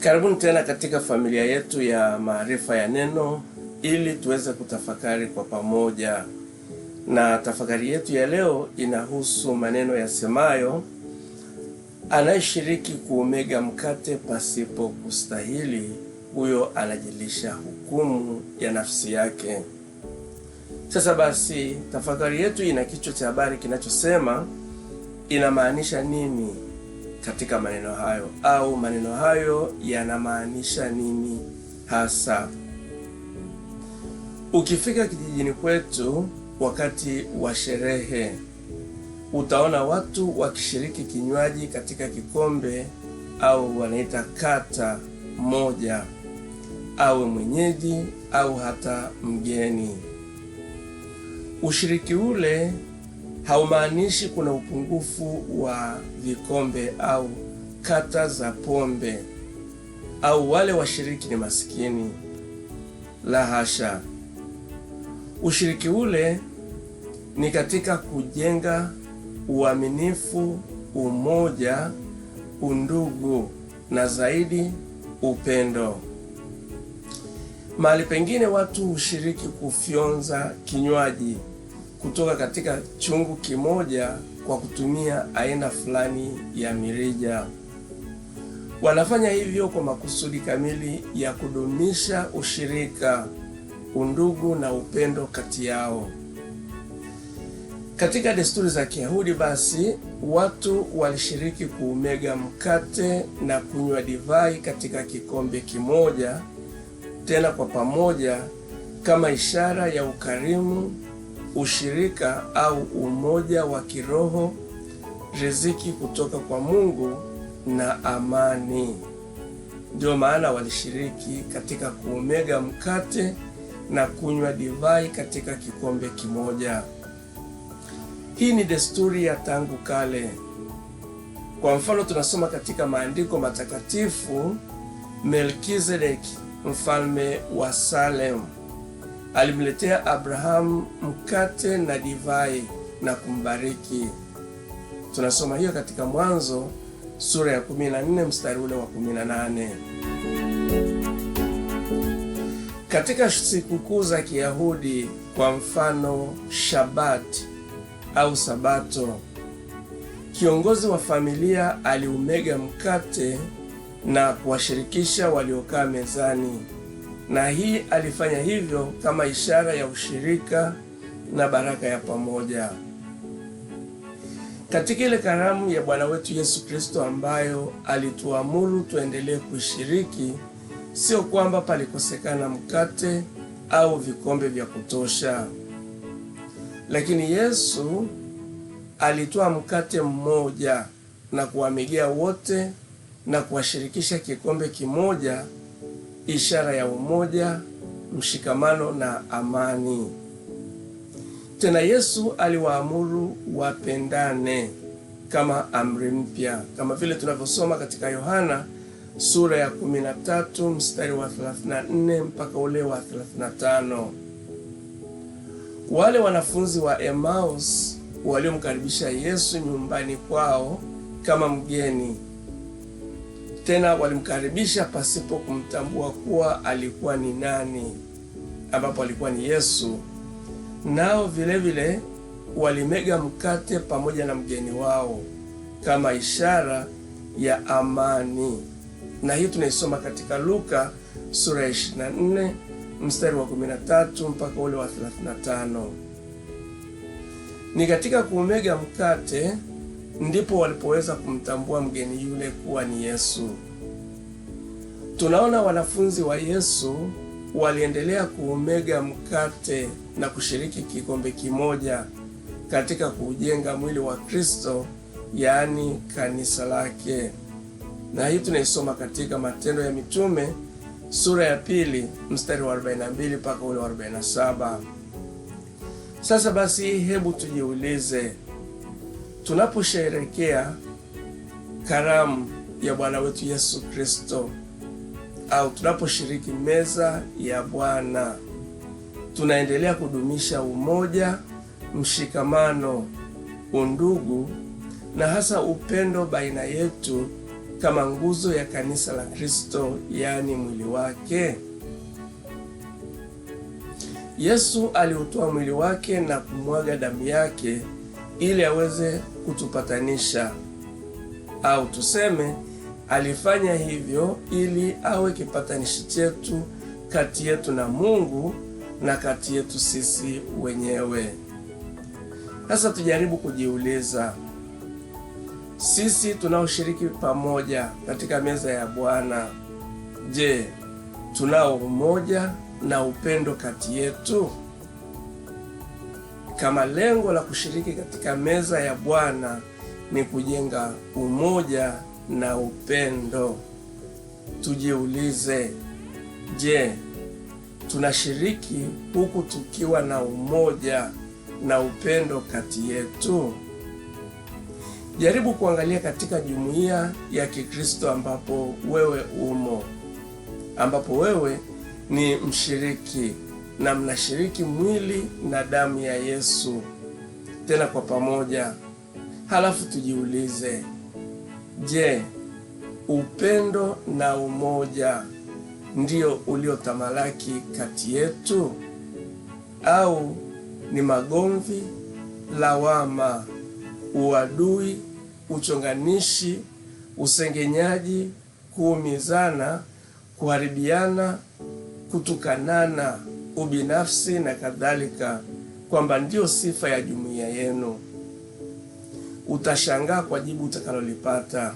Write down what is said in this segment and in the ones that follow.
Karibuni tena katika familia yetu ya maarifa ya neno ili tuweze kutafakari kwa pamoja. Na tafakari yetu ya leo inahusu maneno yasemayo, anayeshiriki kuumega mkate pasipo kustahili, huyo anajilisha hukumu ya nafsi yake. Sasa basi, tafakari yetu ina kichwa cha habari kinachosema inamaanisha nini katika maneno hayo, au maneno hayo yanamaanisha nini hasa. Ukifika kijijini kwetu wakati wa sherehe, utaona watu wakishiriki kinywaji katika kikombe au wanaita kata moja, awe mwenyeji au hata mgeni. Ushiriki ule haumaanishi kuna upungufu wa vikombe au kata za pombe au wale washiriki ni masikini. La hasha. Ushiriki ule ni katika kujenga uaminifu, umoja, undugu na zaidi upendo. Mahali pengine watu hushiriki kufyonza kinywaji kutoka katika chungu kimoja kwa kutumia aina fulani ya mirija. Wanafanya hivyo kwa makusudi kamili ya kudumisha ushirika, undugu na upendo kati yao. Katika desturi za Kiyahudi basi, watu walishiriki kuumega mkate na kunywa divai katika kikombe kimoja, tena kwa pamoja, kama ishara ya ukarimu, ushirika au umoja wa kiroho, riziki kutoka kwa Mungu na amani. Ndio maana walishiriki katika kuumega mkate na kunywa divai katika kikombe kimoja. Hii ni desturi ya tangu kale. Kwa mfano, tunasoma katika maandiko matakatifu, Melkizedeki, mfalme wa Salem, alimletea Abrahamu mkate na divai na kumbariki. Tunasoma hiyo katika Mwanzo sura ya 14 mstari ule wa 18. Katika sikukuu za Kiyahudi, kwa mfano Shabbat au Sabato, kiongozi wa familia aliumega mkate na kuwashirikisha waliokaa mezani, na hii alifanya hivyo kama ishara ya ushirika na baraka ya pamoja. Katika ile karamu ya Bwana wetu Yesu Kristo ambayo alituamuru tuendelee kushiriki, sio kwamba palikosekana mkate au vikombe vya kutosha, lakini Yesu alitoa mkate mmoja na kuwamegea wote na kuwashirikisha kikombe kimoja, ishara ya umoja, mshikamano na amani. Tena Yesu aliwaamuru wapendane kama amri mpya, kama vile tunavyosoma katika Yohana sura ya 13 mstari wa 34 mpaka ule wa 35. Wale wanafunzi wa Emmaus waliomkaribisha Yesu nyumbani kwao kama mgeni, tena walimkaribisha pasipo kumtambua kuwa alikuwa ni nani, ambapo alikuwa ni Yesu. Nao vile vile walimega mkate pamoja na mgeni wao kama ishara ya amani. Na hii tunaisoma katika Luka sura ya 24 mstari wa 13 mpaka ule wa 35. Ni katika kuumega mkate ndipo walipoweza kumtambua mgeni yule kuwa ni Yesu. Tunaona wanafunzi wa Yesu waliendelea kuumega mkate na kushiriki kikombe kimoja katika kujenga mwili wa Kristo, yaani kanisa lake. Na hii tunaisoma katika Matendo ya Mitume sura ya 2 mstari wa 42 mpaka ule wa 47. Sasa basi, hebu tujiulize, tunaposherehekea karamu ya Bwana wetu Yesu Kristo au tunaposhiriki meza ya Bwana, tunaendelea kudumisha umoja, mshikamano, undugu na hasa upendo baina yetu kama nguzo ya kanisa la Kristo, yaani mwili wake? Yesu aliutoa mwili wake na kumwaga damu yake ili aweze kutupatanisha, au tuseme alifanya hivyo ili awe kipatanishi chetu kati yetu na Mungu na kati yetu sisi wenyewe. Sasa tujaribu kujiuliza, sisi tunaoshiriki pamoja katika meza ya Bwana, je, tunao umoja na upendo kati yetu? Kama lengo la kushiriki katika meza ya Bwana ni kujenga umoja na upendo, tujiulize, je, tunashiriki huku tukiwa na umoja na upendo kati yetu? Jaribu kuangalia katika jumuiya ya Kikristo ambapo wewe umo, ambapo wewe ni mshiriki na mnashiriki mwili na damu ya Yesu, tena kwa pamoja. Halafu tujiulize, je, upendo na umoja ndio uliotamalaki kati yetu, au ni magomvi, lawama, uadui, uchonganishi, usengenyaji, kuumizana, kuharibiana, kutukanana, ubinafsi na kadhalika, kwamba ndio sifa ya jumuiya yenu? Utashangaa kwa jibu utakalolipata.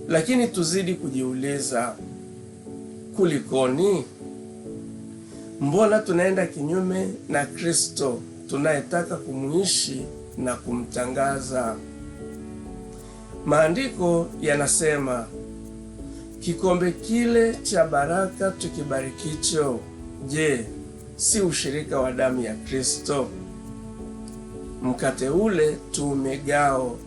Lakini tuzidi kujiuliza, kulikoni? Mbona tunaenda kinyume na Kristo tunayetaka kumuishi na kumtangaza? Maandiko yanasema, kikombe kile cha baraka tukibarikicho, je, si ushirika wa damu ya Kristo? Mkate ule tuumegao,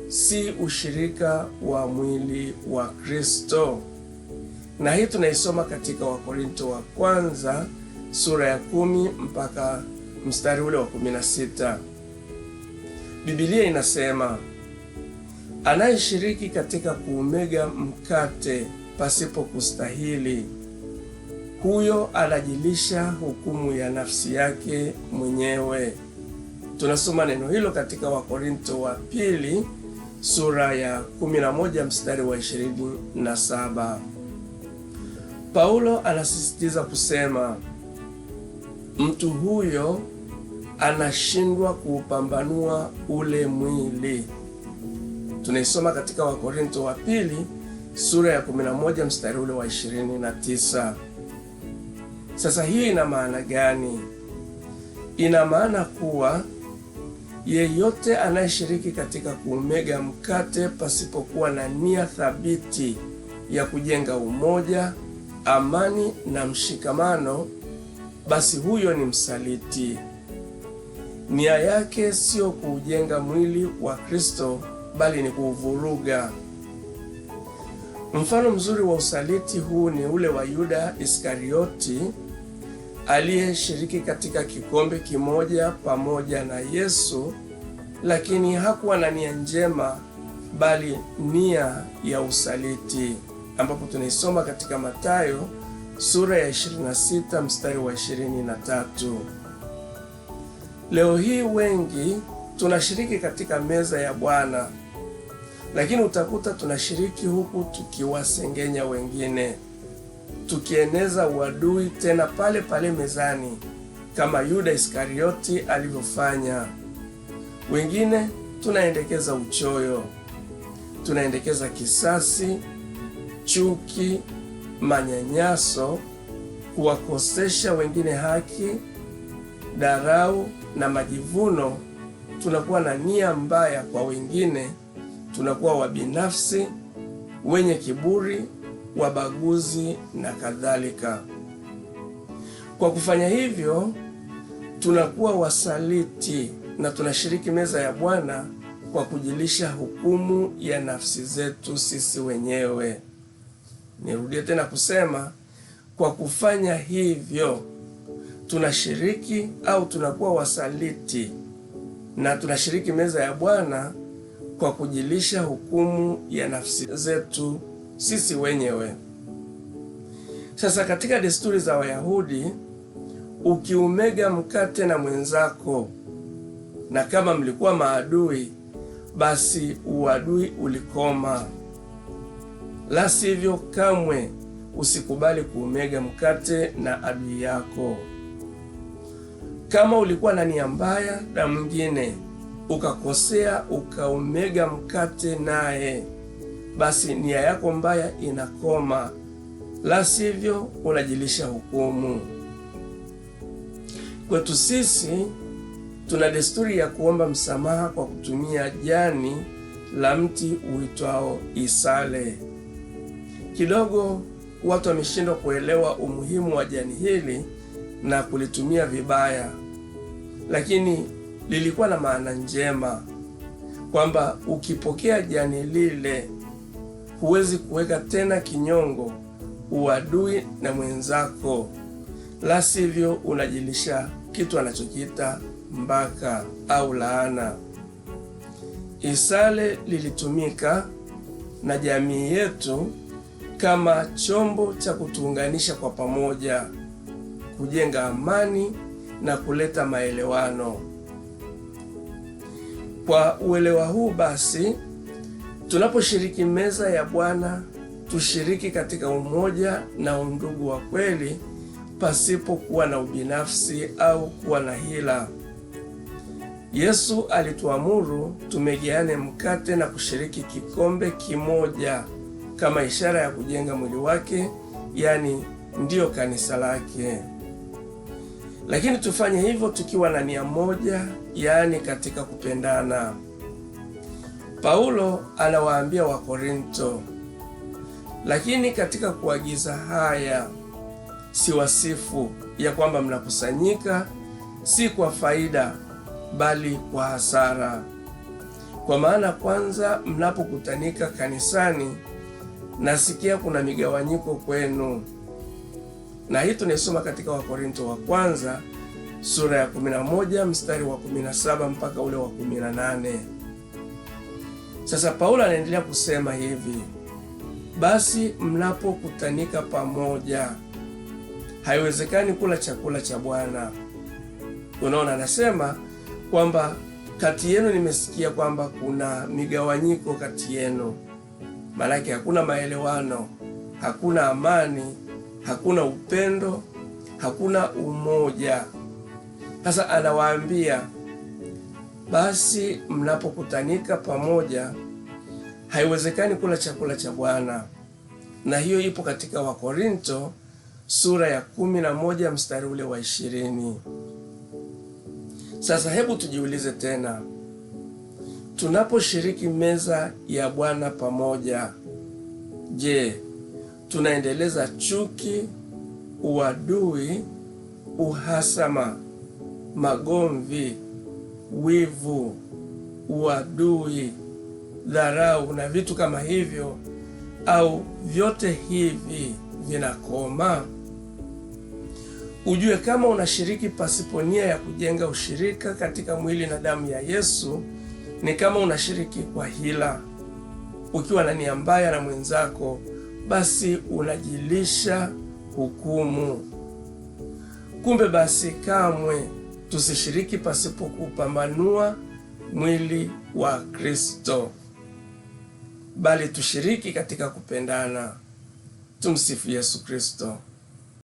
si ushirika wa mwili wa Kristo? Na hii tunaisoma katika Wakorinto wa kwanza sura ya 10 mpaka mstari ule wa 16. Biblia inasema, anayeshiriki katika kuumega mkate pasipo kustahili, huyo anajilisha hukumu ya nafsi yake mwenyewe. Tunasoma neno hilo katika Wakorinto wa pili sura ya 11 mstari wa 27. Paulo anasisitiza kusema, mtu huyo anashindwa kuupambanua ule mwili. Tunaisoma katika Wakorinto wa pili sura ya 11 mstari ule wa 29. Sasa hii ina maana gani? Ina maana kuwa yeyote anayeshiriki katika kuumega mkate pasipokuwa na nia thabiti ya kujenga umoja, amani na mshikamano, basi huyo ni msaliti. Nia yake sio kuujenga mwili wa Kristo, bali ni kuuvuruga. Mfano mzuri wa usaliti huu ni ule wa Yuda Iskarioti, aliyeshiriki katika kikombe kimoja pamoja na Yesu, lakini hakuwa na nia njema, bali nia ya usaliti, ambapo tunaisoma katika Mathayo sura ya 26 mstari wa 23. Leo hii wengi tunashiriki katika meza ya Bwana, lakini utakuta tunashiriki huku tukiwasengenya wengine, tukieneza uadui tena pale pale mezani, kama Yuda Iskarioti alivyofanya. Wengine tunaendekeza uchoyo, tunaendekeza kisasi, chuki, manyanyaso, kuwakosesha wengine haki, dharau na majivuno. Tunakuwa na nia mbaya kwa wengine, tunakuwa wabinafsi, wenye kiburi, wabaguzi na kadhalika. Kwa kufanya hivyo, tunakuwa wasaliti na tunashiriki meza ya Bwana kwa kujilisha hukumu ya nafsi zetu sisi wenyewe. Nirudie tena kusema, kwa kufanya hivyo tunashiriki au tunakuwa wasaliti na tunashiriki meza ya Bwana kwa kujilisha hukumu ya nafsi zetu sisi wenyewe. Sasa katika desturi za Wayahudi, ukiumega mkate na mwenzako, na kama mlikuwa maadui, basi uadui ulikoma. La sivyo, kamwe usikubali kuumega mkate na adui yako. Kama ulikuwa na nia mbaya na mwingine, ukakosea ukaumega mkate naye, basi nia yako mbaya inakoma. La sivyo, unajilisha hukumu. Kwetu sisi tuna desturi ya kuomba msamaha kwa kutumia jani la mti uitwao isale. Kidogo watu wameshindwa kuelewa umuhimu wa jani hili na kulitumia vibaya, lakini lilikuwa na maana njema, kwamba ukipokea jani lile huwezi kuweka tena kinyongo, uadui na mwenzako. La sivyo, unajilisha kitu anachokiita mbaka au laana. Isale lilitumika na jamii yetu kama chombo cha kutuunganisha kwa pamoja, kujenga amani na kuleta maelewano. Kwa uelewa huu basi, tunaposhiriki meza ya Bwana, tushiriki katika umoja na undugu wa kweli, pasipo kuwa na ubinafsi au kuwa na hila. Yesu alituamuru tumegeane mkate na kushiriki kikombe kimoja kama ishara ya kujenga mwili wake, yani ndiyo kanisa lake. Lakini tufanye hivyo tukiwa na nia moja, yani katika kupendana. Paulo anawaambia Wakorinto, lakini katika kuagiza haya siwasifu ya kwamba mnakusanyika si kwa faida bali kwa hasara. Kwa maana kwanza mnapokutanika kanisani, nasikia kuna migawanyiko kwenu. Na hii tunaisoma katika Wakorinto wa kwanza sura ya 11 mstari wa 17 mpaka ule wa 18. Sasa Paulo anaendelea kusema hivi: basi mnapokutanika pamoja, haiwezekani kula chakula cha Bwana. Unaona, anasema kwamba kati yenu nimesikia kwamba kuna migawanyiko kati yenu. Maanake hakuna maelewano, hakuna amani, hakuna upendo, hakuna umoja. Sasa anawaambia basi mnapokutanika pamoja, haiwezekani kula chakula cha Bwana. Na hiyo ipo katika Wakorinto sura ya 11 mstari ule wa 20. Sasa hebu tujiulize tena, tunaposhiriki meza ya Bwana pamoja, je, tunaendeleza chuki, uadui, uhasama, magomvi, wivu, uadui, dharau na vitu kama hivyo, au vyote hivi vinakoma? Ujue kama unashiriki pasipo nia ya kujenga ushirika katika mwili na damu ya Yesu, ni kama unashiriki kwa hila. Ukiwa na nia mbaya na mwenzako, basi unajilisha hukumu. Kumbe basi kamwe tusishiriki pasipo kupambanua mwili wa Kristo, bali tushiriki katika kupendana. Tumsifu Yesu Kristo.